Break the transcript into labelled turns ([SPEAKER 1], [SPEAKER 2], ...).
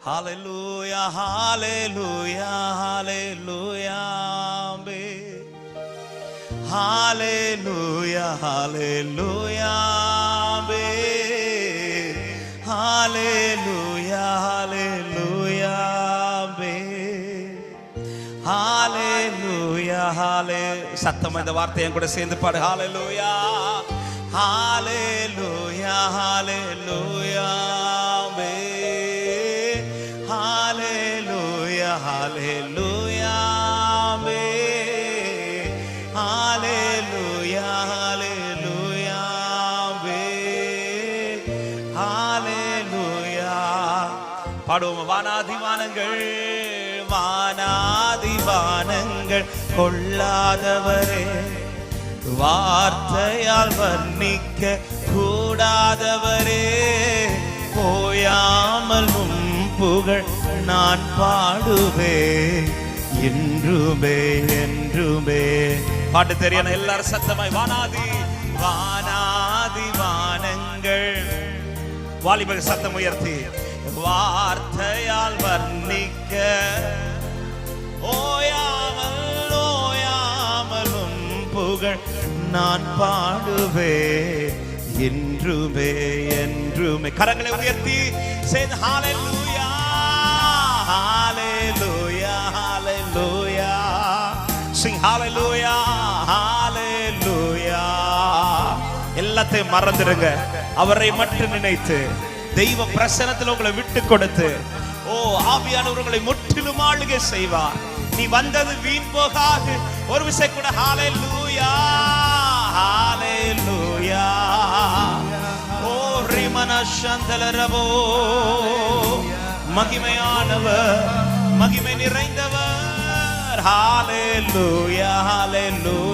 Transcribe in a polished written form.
[SPEAKER 1] ஹalleluya ஹalleluya ஹalleluya ஹalleluya ஹalleluya ஹalleluya ஹalleluya ஹalleluya ஹalleluya சத்தமா இந்த வார்த்தையை கூட சேர்ந்து பாடு ஹalleluya ஹalleluya ஹalleluya ஹalleluya ஹalleluya ஹalleluya ஹalleluya ஹalleluya பாடுவோம் வானாதிவானங்கள் வானாதிவானங்கள் கொள்ளாதவரே வார்த்தையால் வர்ணிக்க கூடாதவரே போயாமல் புகழ் நான் பாடுவே என்றுமே என்றுமே. பாட்டு தெரியான எல்லாரும் சத்தமாய் வானாதி வானாதி வானங்கள் வாலிபர் சத்தம் உயர்த்தி வார்த்தையால் வர்ணிக்க ஓயாமல் ஓயாமலும் புகழ் நான் பாடுவே என்றுமே என்றுமே. கரங்களை உயர்த்தி say hallelujah hallelujah hallelujah sing hallelujah hallelujah. எல்லாத்தையும் மறந்துடுங்க, அவரை மட்டும் நினைத்து தெய்வ பிரசன்னத்தில் உங்களை விட்டு கொடுத்து ஓ ஆவியானவர் உங்களை முற்றிலும் ஆளுகை செய்வார். நீ வந்தது வீண் போகாது. ஒரு விஷயம் கூட ஹalleluya ஹalleluya ஓ ரிமனஷந்தலரபோ மகிமையானவர் மகிமை நிறைந்தவர் ஹalleluya ஹalleluya